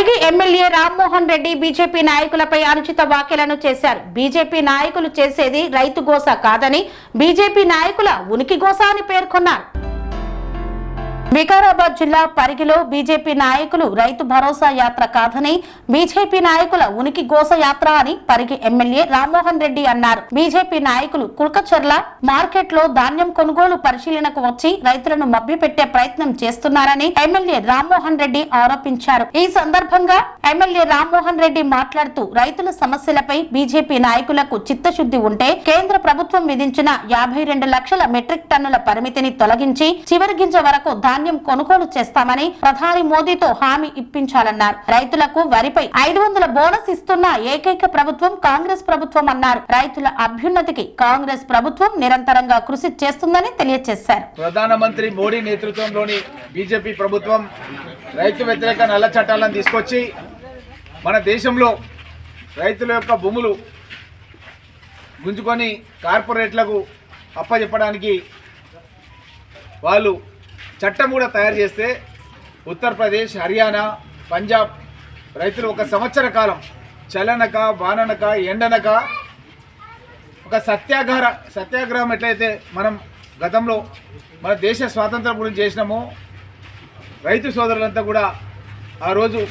Parigi MLA Rammohan Reddy BJP నాయకులపై అనుచిత వ్యాఖ్యలను చేశారు. బీజేపీ నాయకులు చేసేది రైతు గోస కాదని, బీజేపీ నాయకుల ఉనికి గోస అని పేర్కొన్నారు. వికారాబాద్ జిల్లా పరిగిలో బీజేపీ నాయకులు రైతు భరోసా యాత్ర కాదని, బీజేపీ నాయకుల ఉనికి గోస యాత్ర అని పరిగి ఎమ్మెల్యే రామ్మోహన్ రెడ్డి అన్నారు. బీజేపీ నాయకులు కుల్కచర్ల మార్కెట్ లో ధాన్యం కొనుగోలు పరిశీలనకు వచ్చి రైతులను మభ్యపెట్టే ప్రయత్నం చేస్తున్నారని ఎమ్మెల్యే రామ్మోహన్ రెడ్డి ఆరోపించారు. ఈ సందర్భంగా ఎమ్మెల్యే రామ్మోహన్ రెడ్డి మాట్లాడుతూ, రైతుల సమస్యలపై బీజేపీ నాయకులకు చిత్తశుద్ధి ఉంటే కేంద్ర ప్రభుత్వం విధించిన 52 లక్షల మెట్రిక్ టన్నుల పరిమితిని తొలగించి చివరి గింజ వరకు ధాన్యం కొనుగోలు చేస్తామని ప్రధాని మోదీతో హామీ ఇప్పించాలన్నారు. రైతులకు వరిపై 500 బోనస్ ఇస్తున్న ఏకైక ప్రభుత్వం కాంగ్రెస్ ప్రభుత్వం అన్నారు. రైతుల అభ్యున్నతికి కాంగ్రెస్ ప్రభుత్వం నిరంతరంగా కృషి చేస్తుందని తెలియజేశారు. ప్రధానమంత్రి మోడీ నేతృత్వంలోని బీజేపీ ప్రభుత్వం రైతు వ్యతిరేక నల్ల చట్టాలను తీసుకొచ్చి మన దేశంలో రైతుల యొక్క భూములు గుంజుకొని కార్పొరేట్లకు అప్పచెప్పడానికి వాళ్ళు చట్టం కూడా తయారు చేస్తే ఉత్తరప్రదేశ్, హర్యానా, పంజాబ్ రైతులు 1 సంవత్సర కాలం చలనక, బాననక, ఎండనక ఒక సత్యాగ్రహం ఎట్లయితే మనం గతంలో మన దేశ స్వాతంత్రం గురించి చేసినామో, రైతు సోదరులంతా కూడా ఆ రోజు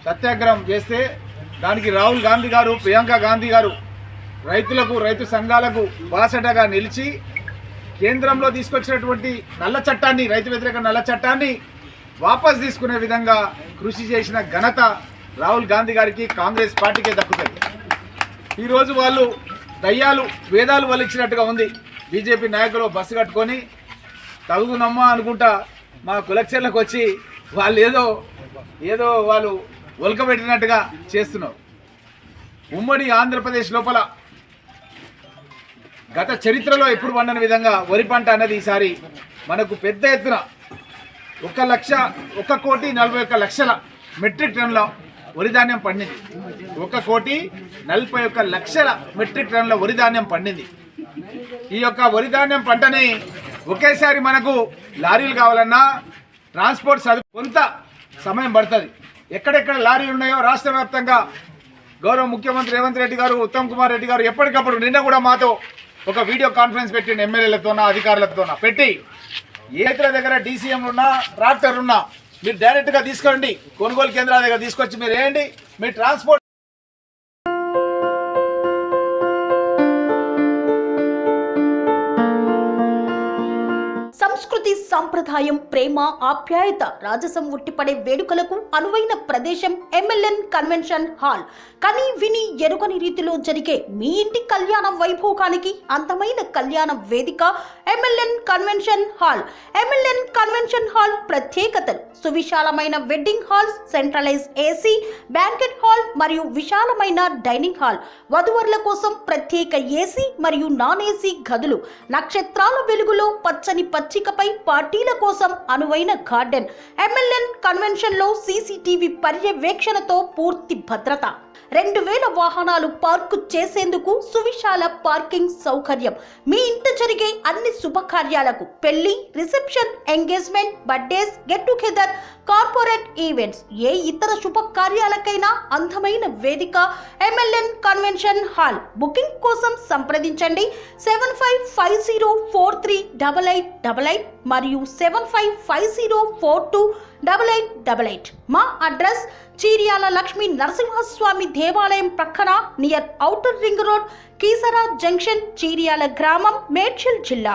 సత్యాగ్రహం చేస్తే దానికి రాహుల్ గాంధీ గారు, ప్రియాంక గాంధీ గారు రైతులకు, రైతు సంఘాలకు బాసటగా నిలిచి కేంద్రంలో తీసుకొచ్చినటువంటి నల్ల చట్టాన్ని, రైతు వ్యతిరేక నల్ల చట్టాన్ని వాపస్ తీసుకునే విధంగా కృషి చేసిన ఘనత రాహుల్ గాంధీ గారికి, కాంగ్రెస్ పార్టీకే దక్కుతుంది. ఈరోజు వాళ్ళు దయ్యాలు వేదాలు వలిచ్చినట్టుగా ఉంది. బీజేపీ నాయకులు బస్సు కట్టుకొని తగునమ్మా అనుకుంటా మా కులక్షర్లకు వచ్చి వాళ్ళు ఏదో వాళ్ళు ఒలకబెట్టినట్టుగా చేస్తున్నారు. ఉమ్మడి ఆంధ్రప్రదేశ్ లోపల గత చరిత్రలో ఎప్పుడు పండని విధంగా వరి పంట అన్నది ఈసారి మనకు పెద్ద ఎత్తున 1,41,41,00,000 మెట్రిక్ టన్నుల వరి ధాన్యం పండింది. 1,41,00,000 మెట్రిక్ టన్నుల వరి ధాన్యం పండింది. ఈ యొక్క వరి ధాన్యం పంటని ఒకేసారి మనకు లారీలు కావాలన్నా ట్రాన్స్పోర్ట్ కొంత సమయం పడుతుంది. ఎక్కడెక్కడ లారీలు ఉన్నాయో రాష్ట్ర వ్యాప్తంగా గౌరవ ముఖ్యమంత్రి రేవంత్ రెడ్డి గారు, ఉత్తమ్ కుమార్ రెడ్డి గారు ఎప్పటికప్పుడు నిన్న కూడా మాతో ఒక వీడియో కాన్ఫరెన్స్ పెట్టిండి. ఎమ్మెల్యేలతోనా, అధికారులతోనా పెట్టి ఏ రైతుల దగ్గర డీసీఎంలు ఉన్నా, ట్రాక్టర్లు ఉన్నా మీరు డైరెక్ట్గా తీసుకోండి, కొనుగోలు కేంద్రాల దగ్గర తీసుకొచ్చి మీరు వేయండి. మీ ట్రాన్స్పోర్ట్ సంస్కృతి, సంప్రదాయం, ప్రేమ, ఆప్యాయత, రాజసం ఉట్టిపడే వేడుకలకు అనువైన ప్రదేశం ఎంఎల్ఎన్ కన్వెన్షన్ హాల్. కని విని ఎరుగని రీతిలో జరిగే మీ ఇంటి కళ్యాణ వైభోగానికి అందమైన కళ్యాణ వేదిక MLN convention hall. MLN convention hall ప్రత్యేకతలు: సువిశాలమైన wedding halls, centralise AC banquet hall మరియు విశాలమైన డైనింగ్ హాల్, వధువరుల కోసం ప్రత్యేక ఏసీ మరియు నాన్ ఏసీ గదులు, నక్షత్రాల వెలుగులో పచ్చని పచ్చికపై పార్టీల కోసం అనువైన గార్డెన్. ఎంఎల్ఎన్ కన్వెన్షన్ లో సీసీటీవీ పర్యవేక్షణతో పూర్తి భద్రత, 2000 వాహనాలు పార్కు చేసేందుకు సువిశాల పార్కింగ్ సౌకర్యం. మీ ఇంట జరిగే అన్ని శుభకార్యాలకు, పెళ్లి, reception, engagement, birthdays, get together, corporate events, ఏ ఇతర శుభకార్యాలకైనా అందమైన వేదిక ఎంఎల్ఎన్ కన్వెన్షన్ హాల్. బుకింగ్ కోసం సంప్రదించండి 7550438888 మరియు 7550428888. మా అడ్రస్ చీర్యాల లక్ష్మీ నరసింహస్వామి దేవాలయం ప్రక్కన, near outer ring road, Keesara junction, Cheeryal గ్రామం, మేడ్చల్ జిల్లా.